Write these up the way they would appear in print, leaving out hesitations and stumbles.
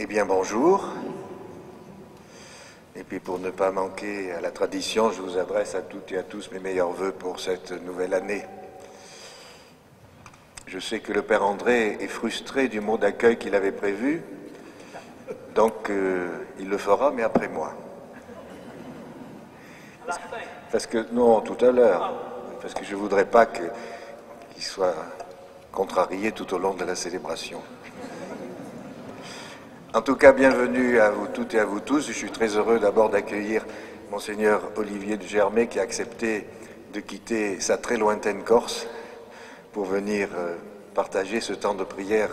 Eh bien, bonjour. Et puis, pour ne pas manquer à la tradition, je vous adresse à toutes et à tous mes meilleurs vœux pour cette nouvelle année. Je sais que le Père André est frustré du mot d'accueil qu'il avait prévu, donc il le fera, mais après moi. Parce que, non, tout à l'heure, parce que je ne voudrais pas qu'il soit contrarié tout au long de la célébration. En tout cas, bienvenue à vous toutes et à vous tous. Je suis très heureux d'abord d'accueillir Monseigneur Olivier de Germay qui a accepté de quitter sa très lointaine Corse pour venir partager ce temps de prière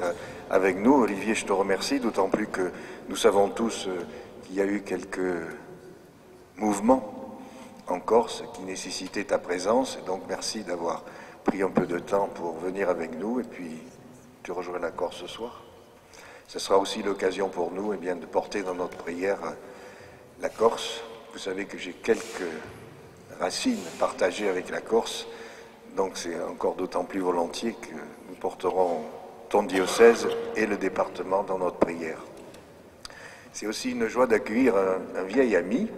avec nous. Olivier, je te remercie, d'autant plus que nous savons tous qu'il y a eu quelques mouvements en Corse qui nécessitaient ta présence. Et donc, merci d'avoir pris un peu de temps pour venir avec nous. Et puis, tu rejoins la Corse ce soir. Ce sera aussi l'occasion pour nous de porter dans notre prière la Corse. Vous savez que j'ai quelques racines partagées avec la Corse, donc c'est encore d'autant plus volontiers que nous porterons ton diocèse et le département dans notre prière. C'est aussi une joie d'accueillir un vieil ami,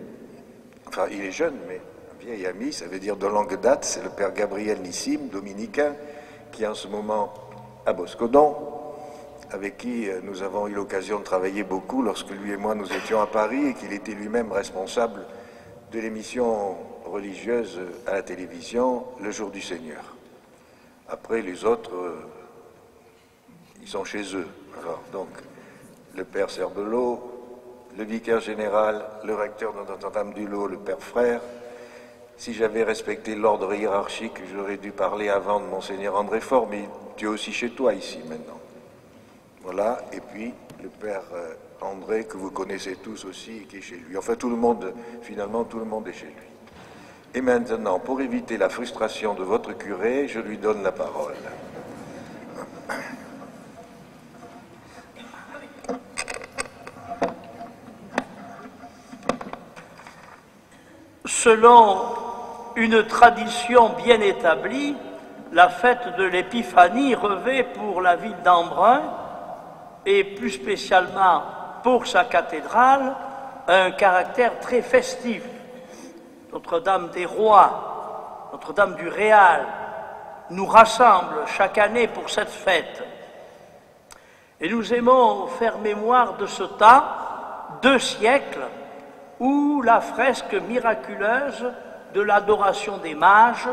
enfin il est jeune, mais un vieil ami, ça veut dire de longue date, c'est le Père Gabriel Nissim, dominicain, qui est en ce moment à Boscodon, avec qui nous avons eu l'occasion de travailler beaucoup lorsque lui et moi nous étions à Paris et qu'il était lui-même responsable de l'émission religieuse à la télévision Le Jour du Seigneur. Après, les autres, ils sont chez eux. Alors, donc, le Père Serbelot, le vicaire général, le recteur de Notre-Dame-du-Lot, le Père Frère. Si j'avais respecté l'ordre hiérarchique, j'aurais dû parler avant de Monseigneur André Faure, mais tu es aussi chez toi ici maintenant. Voilà, et puis le Père André, que vous connaissez tous aussi, qui est chez lui. Enfin, tout le monde, finalement, tout le monde est chez lui. Et maintenant, pour éviter la frustration de votre curé, je lui donne la parole. Selon une tradition bien établie, la fête de l'Épiphanie revêt pour la ville d'Embrun et plus spécialement pour sa cathédrale, un caractère très festif. Notre-Dame des Rois, Notre-Dame du Réal, nous rassemble chaque année pour cette fête. Et nous aimons faire mémoire de ce temps, 2 siècles, où la fresque miraculeuse de l'adoration des mages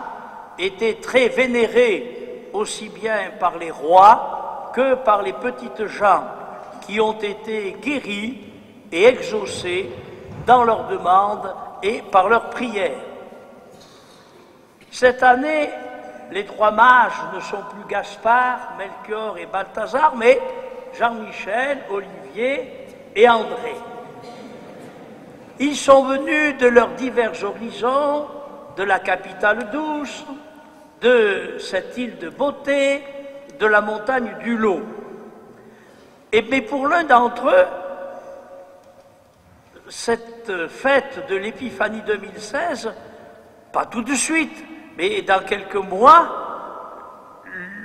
était très vénérée, aussi bien par les rois que par les petites gens qui ont été guéris et exaucés dans leurs demandes et par leurs prières. Cette année, les 3 mages ne sont plus Gaspard, Melchior et Balthazar, mais Jean-Michel, Olivier et André. Ils sont venus de leurs divers horizons, de la capitale douce, de cette île de beauté, de la montagne du Lot. Mais pour l'un d'entre eux, cette fête de l'Épiphanie 2016, pas tout de suite, mais dans quelques mois,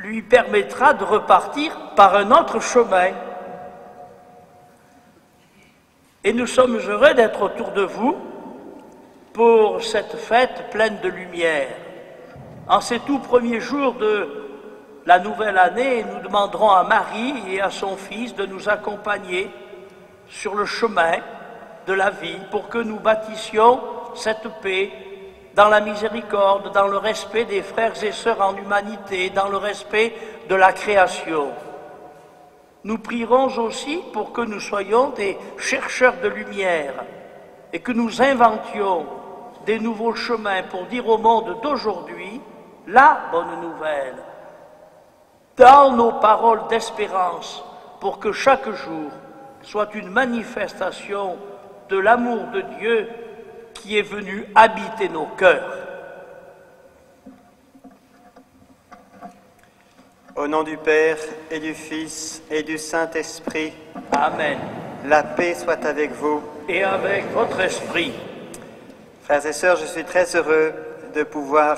lui permettra de repartir par un autre chemin. Et nous sommes heureux d'être autour de vous pour cette fête pleine de lumière. En ces tout premiers jours de la nouvelle année, nous demanderons à Marie et à son Fils de nous accompagner sur le chemin de la vie pour que nous bâtissions cette paix dans la miséricorde, dans le respect des frères et sœurs en humanité, dans le respect de la création. Nous prierons aussi pour que nous soyons des chercheurs de lumière et que nous inventions des nouveaux chemins pour dire au monde d'aujourd'hui la bonne nouvelle, dans nos paroles d'espérance, pour que chaque jour soit une manifestation de l'amour de Dieu qui est venu habiter nos cœurs. Au nom du Père et du Fils et du Saint-Esprit. Amen. La paix soit avec vous. Et avec votre esprit. Frères et sœurs, je suis très heureux de pouvoir,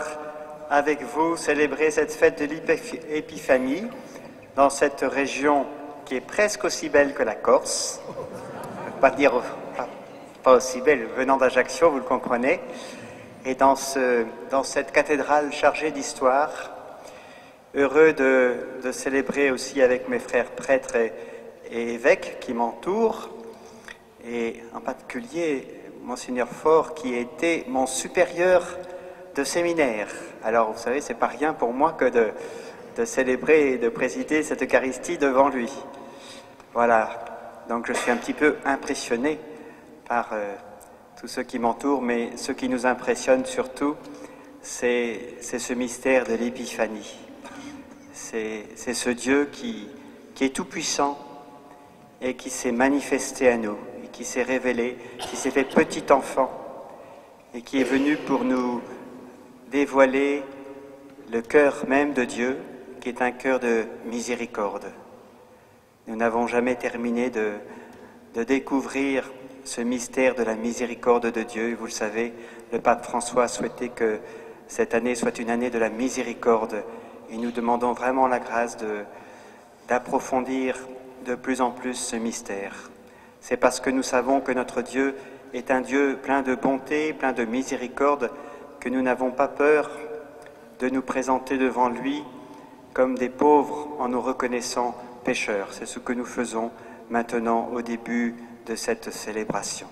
avec vous, célébrer cette fête de l'Épiphanie dans cette région qui est presque aussi belle que la Corse. Pas dire pas aussi belle, venant d'Ajaccio, vous le comprenez. Et dans cette cathédrale chargée d'histoire, heureux de célébrer aussi avec mes frères prêtres et évêques qui m'entourent, et en particulier Monseigneur Faure, qui était mon supérieur de séminaire. Alors, vous savez, c'est pas rien pour moi que de célébrer et de présider cette Eucharistie devant lui. Voilà, donc je suis un petit peu impressionné par tous ceux qui m'entourent, mais ce qui nous impressionne surtout, c'est ce mystère de l'Épiphanie. C'est ce Dieu qui est tout-puissant et qui s'est manifesté à nous, et qui s'est révélé, qui s'est fait petit enfant, et qui est venu pour nous dévoiler le cœur même de Dieu, qui est un cœur de miséricorde. Nous n'avons jamais terminé de découvrir ce mystère de la miséricorde de Dieu. Et vous le savez, le pape François souhaitait que cette année soit une année de la miséricorde. Et nous demandons vraiment la grâce d'approfondir de plus en plus ce mystère. C'est parce que nous savons que notre Dieu est un Dieu plein de bonté, plein de miséricorde, que nous n'avons pas peur de nous présenter devant lui comme des pauvres en nous reconnaissant pécheurs. C'est ce que nous faisons maintenant au début de cette célébration.